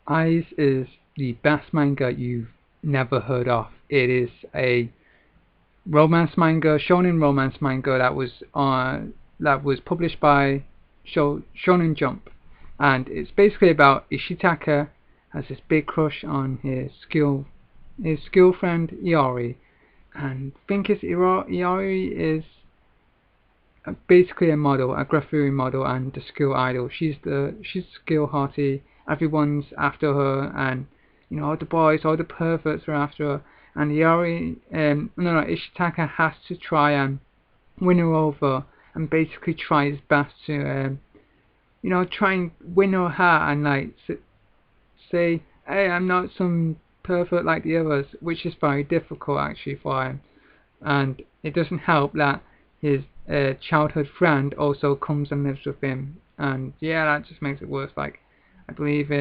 Eyes is the best manga you've never heard of. It is a romance manga, shonen romance manga that was published by Shonen Jump, and it's basically about Ishitaka has this big crush on his school friend Iori, and think his Iori is basically a model, a graffiti model, and a school idol. She's skill hearty. Everyone's after her, and all the boys, all the perverts are after her. And Yari, no, Ishitaka has to try and win her over, and basically try his best to, try and win her heart, and like say, hey, I'm not some pervert like the others, which is very difficult actually for him. And it doesn't help that his childhood friend also comes and lives with him, and yeah, that just makes it worse. Like, I believe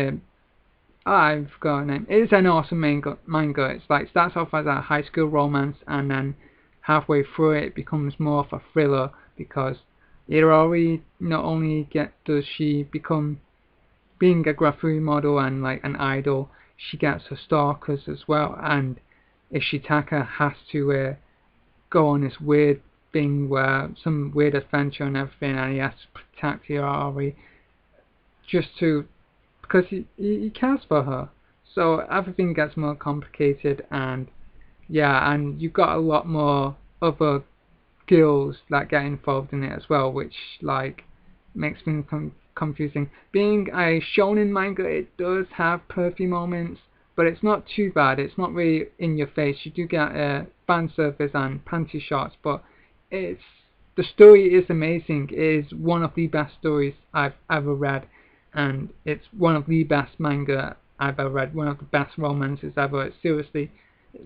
I've got a name. It's an awesome manga. It's like starts off as a high school romance, and then halfway through it becomes more of a thriller because Irori not only does she become being a graffiti model and like an idol, she gets her stalkers as well, and Ishitaka has to go on this weird thing where some weird adventure and everything, and he has to protect Hirari just to because he cares for her. So everything gets more complicated, and yeah, and you've got a lot more other girls that get involved in it as well, which like makes things confusing. Being a shonen manga, it does have pervy moments, but it's not too bad. It's not really in your face. You do get fan service and panty shots, but it's the story is amazing. It is one of the best stories I've ever read, and it's one of the best manga I've ever read. One of the best romances ever. Seriously,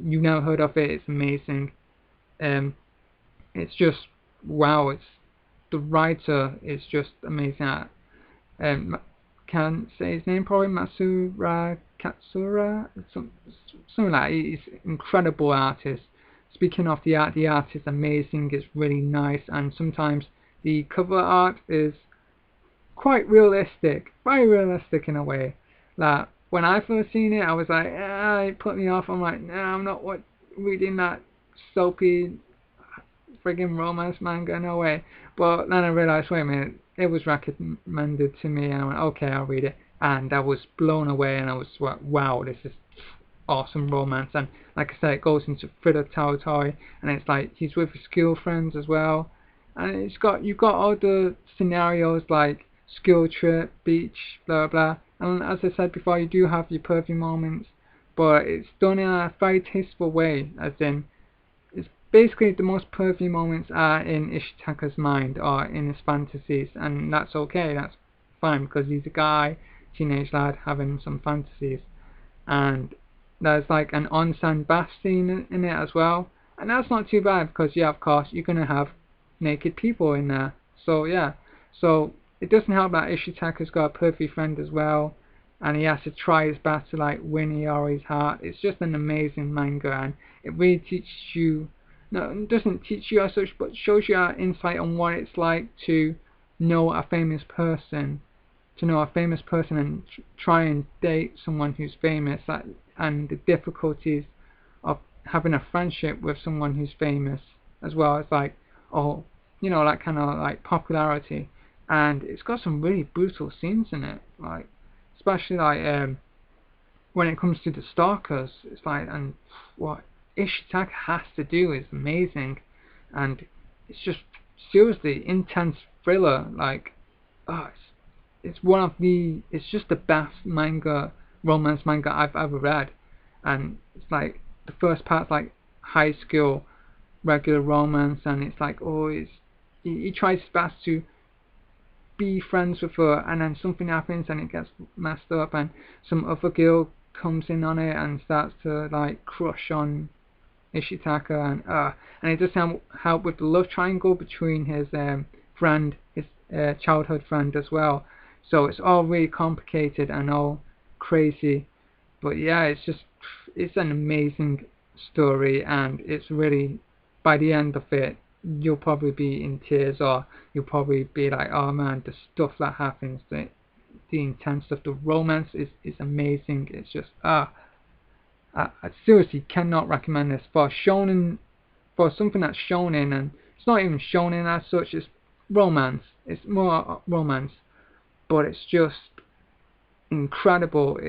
you never heard of it. It's amazing. Um, it's just wow. It's the writer is just amazing. Can't say his name probably, Matsura Katsura, something like that. He's an incredible artist. Speaking of the art is amazing. It's really nice, and sometimes the cover art is quite realistic, very realistic in a way. Like when I first seen it, I was like, it put me off. I'm like, no, I'm not reading that soapy friggin' romance manga, no way. But then I realised, wait a minute, it was recommended to me, and I went, okay, I'll read it. And I was blown away, and I was like, wow, this is awesome romance. And like I said, it goes into thriller territory, and it's like he's with his school friends as well. And you've got all the scenarios like school trip, beach, blah blah. And as I said before, you do have your pervy moments, but it's done in a very tasteful way, as in basically the most pervy moments are in Ishitaka's mind or in his fantasies, and that's okay, that's fine, because he's a guy, teenage lad having some fantasies. And there's like an onsen bath scene in it as well, and that's not too bad because yeah, of course you're gonna have naked people in there. So yeah, so it doesn't help that Ishitaka's got a pervy friend as well, and he has to try his best to like win Iori's heart. It's just an amazing manga, and it really teaches you, no, it doesn't teach you as such, but shows you an insight on what it's like to know a famous person, and try and date someone who's famous, and the difficulties of having a friendship with someone who's famous as well as like, oh, that kind of like popularity. And it's got some really brutal scenes in it, like especially like when it comes to the stalkers. It's like, and what Ishitaka has to do is amazing, and it's just seriously intense thriller. Like, oh, it's just the best romance manga I've ever read. And it's like the first part's like high school regular romance, and it's like, oh, he tries his best to be friends with her, and then something happens and it gets messed up, and some other girl comes in on it and starts to like crush on Ishitaka, and it doesn't help with the love triangle between his his childhood friend as well. So it's all really complicated and all crazy, but yeah, it's an amazing story, and it's really, by the end of it, you'll probably be in tears, or you'll probably be like, oh man, the stuff that happens, the intense stuff. The romance is amazing. It's just I seriously cannot recommend this for shonen, for something that's shonen, and it's not even shonen as such. It's romance. It's more romance, but it's just incredible.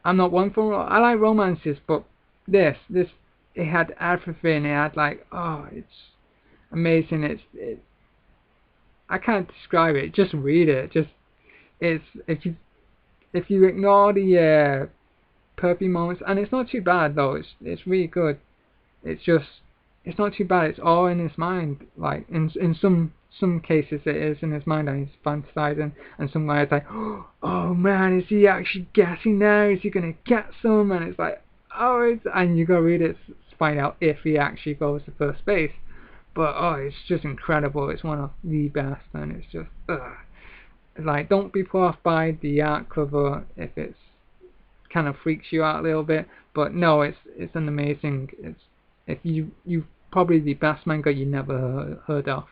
I'm not one for, I like romances, but this it had everything. It had like, it's amazing. I can't describe it. Just read it. Just it's if you ignore the pervy moments, and it's not too bad though. It's really good. It's not too bad. It's all in his mind. Like in some cases it is in his mind and he's fantasizing, and some guys like, oh man, is he actually getting there? Is he gonna get some? And it's like, and you go read it to find out if he actually goes to first base. But it's just incredible. It's one of the best, and it's just like, don't be put off by the art cover if it's kind of freaks you out a little bit. But no, it's an amazing. If you probably the best manga you never heard of,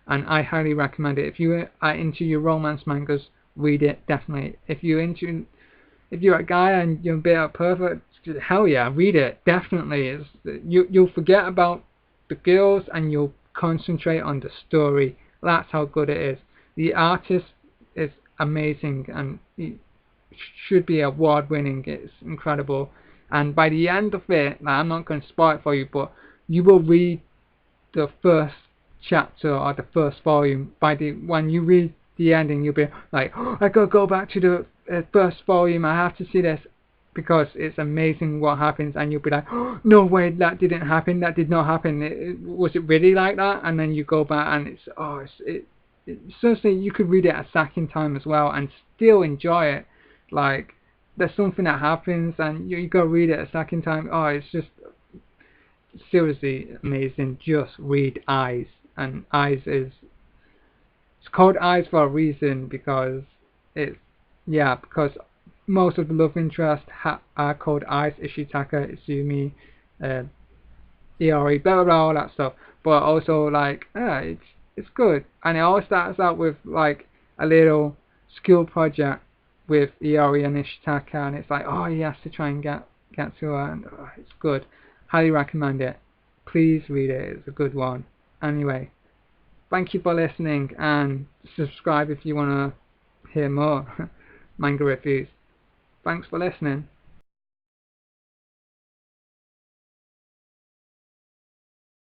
and I highly recommend it. If you are into your romance mangas, read it definitely. If you're a guy and you're a bit of pervert, hell yeah, read it definitely. You'll forget about the girls and you'll concentrate on the story. That's how good it is. The artist is amazing and he should be award winning. It's incredible. And by the end of it, now I'm not going to spoil it for you, but you will read the first chapter or the first volume. When you read the ending, you'll be like, I gotta go back to the first volume. I have to see this, because it's amazing what happens, and you'll be like, no way, that didn't happen, that did not happen, was it really like that? And then you go back and seriously, you could read it a second time as well and still enjoy it. Like, there's something that happens and you go read it a second time. It's just seriously amazing. Just read Eyes, and it's called Eyes for a reason, because because most of the love interests are called Eyes: Ishitaka, Izumi, Iori, blah blah blah, all that stuff. But also, like, it's good, and it all starts out with like a little skill project with Iori and Ishitaka, and it's like, he has to try and get to her, and it's good. Highly recommend it. Please read it. It's a good one. Anyway, thank you for listening, and subscribe if you want to hear more manga reviews. Thanks for listening.